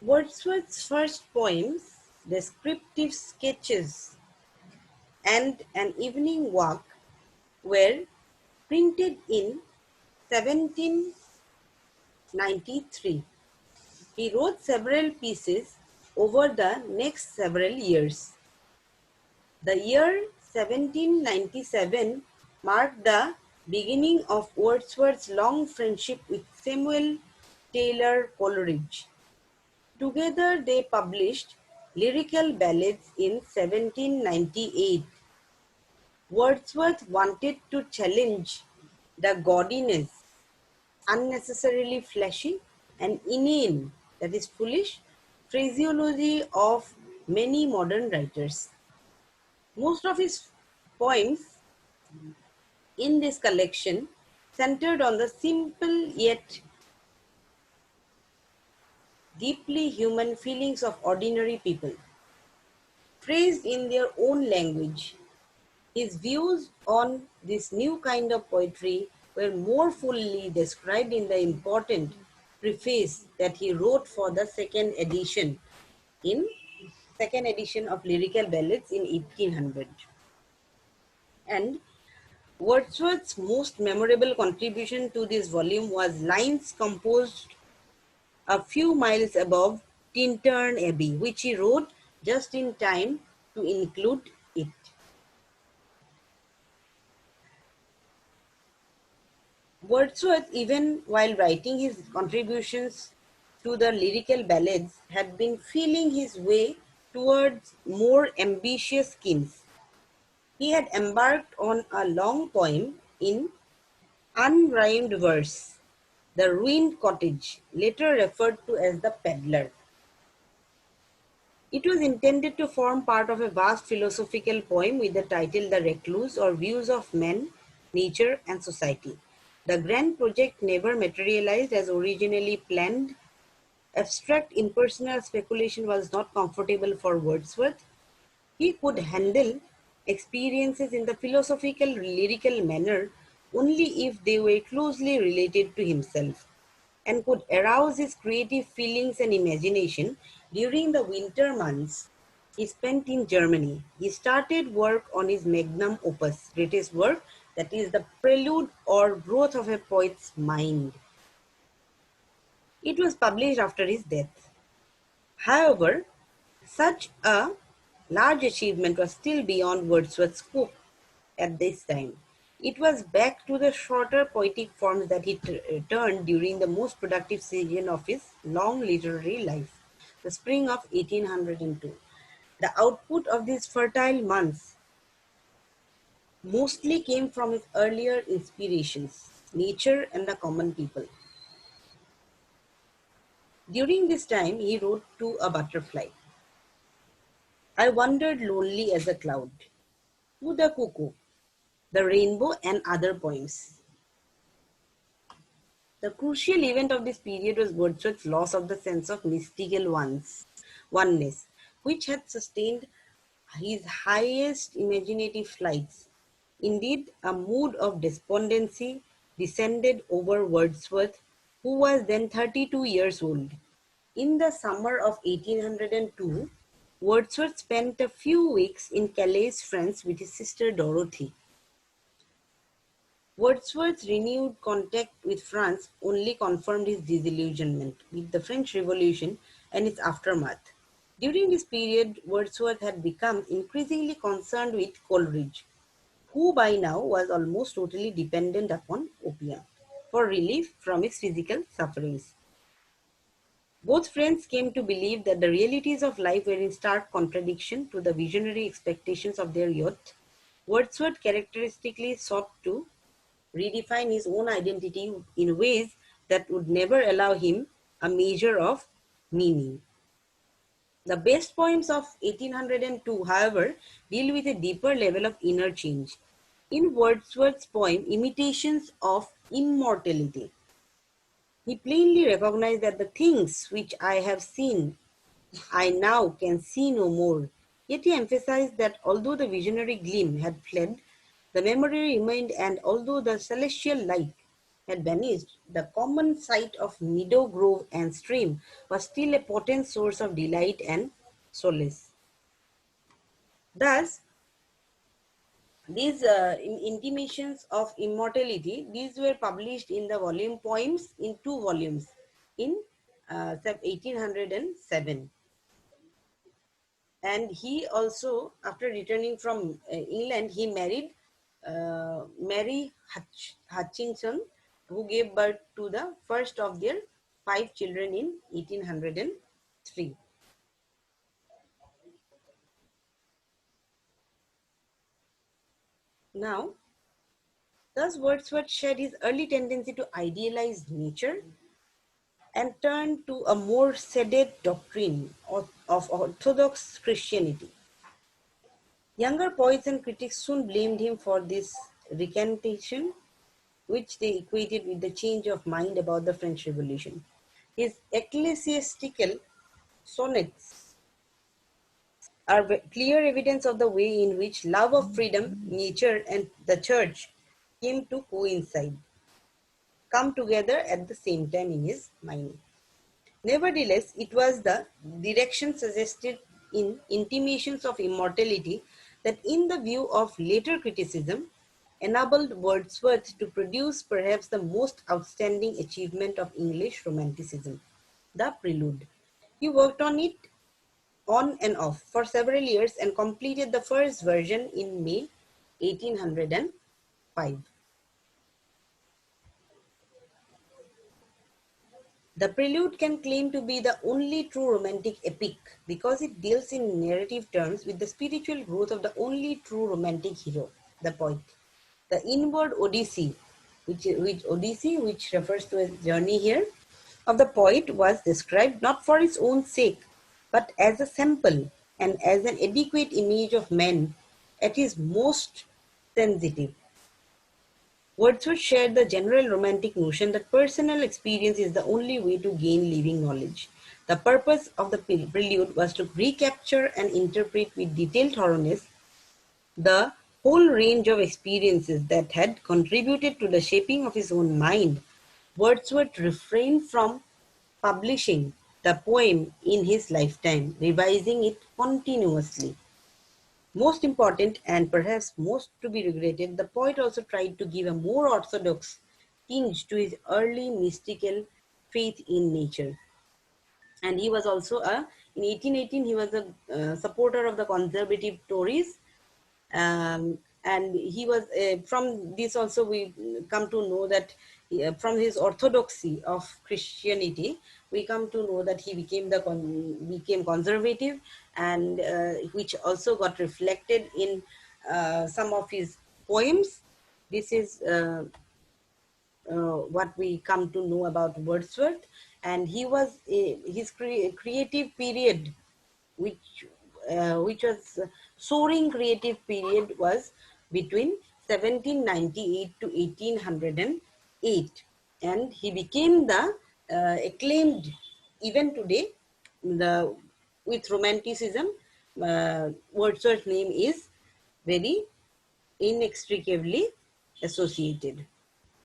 Wordsworth's first poems, descriptive sketches, and An Evening Walk, were printed in 1793. He wrote several pieces over the next several years. The year 1797 marked the beginning of Wordsworth's long friendship with Samuel Taylor Coleridge. Together they published Lyrical Ballads in 1798. Wordsworth wanted to challenge the gaudiness, unnecessarily flashy and inane, that is foolish, phraseology of many modern writers. Most of his poems in this collection centered on the simple yet deeply human feelings of ordinary people, phrased in their own language. His views on this new kind of poetry were more fully described in the important preface that he wrote for the in second edition of Lyrical Ballads in 1800. And Wordsworth's most memorable contribution to this volume was lines composed a few miles above Tintern Abbey, which he wrote just in time to include it. Wordsworth, even while writing his contributions to the lyrical ballads, had been feeling his way towards more ambitious schemes. He had embarked on a long poem in unrhymed verse, The Ruined Cottage, later referred to as The Peddler. It was intended to form part of a vast philosophical poem with the title The Recluse, or Views of Man, Nature and Society. The grand project never materialized as originally planned. Abstract impersonal speculation was not comfortable for Wordsworth. He could handle experiences in the philosophical lyrical manner only if they were closely related to himself, and could arouse his creative feelings and imagination during the winter months he spent in Germany. He started work on his magnum opus, greatest work, that is the Prelude, or Growth of a Poet's Mind. It was published after his death. However, such a large achievement was still beyond Wordsworth's scope at this time. It was back to the shorter poetic forms that he turned during the most productive season of his long literary life, the spring of 1802. The output of these fertile months mostly came from his earlier inspirations, nature and the common people. During this time, he wrote to a butterfly, I wandered lonely as a cloud, to the cuckoo, the rainbow and other poems. The crucial event of this period was Wordsworth's loss of the sense of mystical oneness, which had sustained his highest imaginative flights. Indeed, a mood of despondency descended over Wordsworth, who was then 32 years old. In the summer of 1802, Wordsworth spent a few weeks in Calais, France with his sister Dorothy. Wordsworth's renewed contact with France only confirmed his disillusionment with the French Revolution and its aftermath. During this period, Wordsworth had become increasingly concerned with Coleridge, who by now was almost totally dependent upon opium for relief from his physical sufferings. Both friends came to believe that the realities of life were in stark contradiction to the visionary expectations of their youth. Wordsworth characteristically sought to redefine his own identity in ways that would never allow him a measure of meaning. The best poems of 1802, however, deal with a deeper level of inner change. In Wordsworth's poem, Imitations of Immortality, he plainly recognized that the things which I have seen, I now can see no more. Yet he emphasized that although the visionary gleam had fled, the memory remained, and although the celestial light had vanished, the common sight of meadow, grove, and stream was still a potent source of delight and solace. Thus, these intimations of immortality, these were published in the volume Poems in 2 volumes in 1807. And he also, after returning from England, he married Mary Hutchinson, who gave birth to the first of their 5 children in 1803. Now, thus Wordsworth shed his early tendency to idealize nature and turned to a more sedate doctrine of Orthodox Christianity. Younger poets and critics soon blamed him for this recantation, which they equated with the change of mind about the French Revolution. His ecclesiastical sonnets are clear evidence of the way in which love of freedom, nature, and the church came to come together at the same time in his mind. Nevertheless, it was the direction suggested in Intimations of Immortality that, in the view of later criticism, enabled Wordsworth to produce perhaps the most outstanding achievement of English Romanticism, the Prelude. He worked on it on and off for several years and completed the first version in May 1805. The Prelude can claim to be the only true romantic epic because it deals in narrative terms with the spiritual growth of the only true romantic hero, the poet. The inward Odyssey, which refers to a journey here, of the poet was described not for its own sake, but as a sample and as an adequate image of man at his most sensitive. Wordsworth shared the general romantic notion that personal experience is the only way to gain living knowledge. The purpose of the Prelude was to recapture and interpret with detailed thoroughness the whole range of experiences that had contributed to the shaping of his own mind. Wordsworth refrained from publishing the poem in his lifetime, revising it continuously. Most important, and perhaps most to be regretted, the poet also tried to give a more orthodox tinge to his early mystical faith in nature. And he was also in 1818, he was a supporter of the conservative Tories, and he was from this also we come to know that from his orthodoxy of Christianity, we come to know that he became conservative, and which also got reflected in some of his poems. This is what we come to know about Wordsworth, and he was his creative period, which was soaring creative period, was between 1798 to 1808, and he became the acclaimed even today. The with Romanticism, Wordsworth's name is very inextricably associated.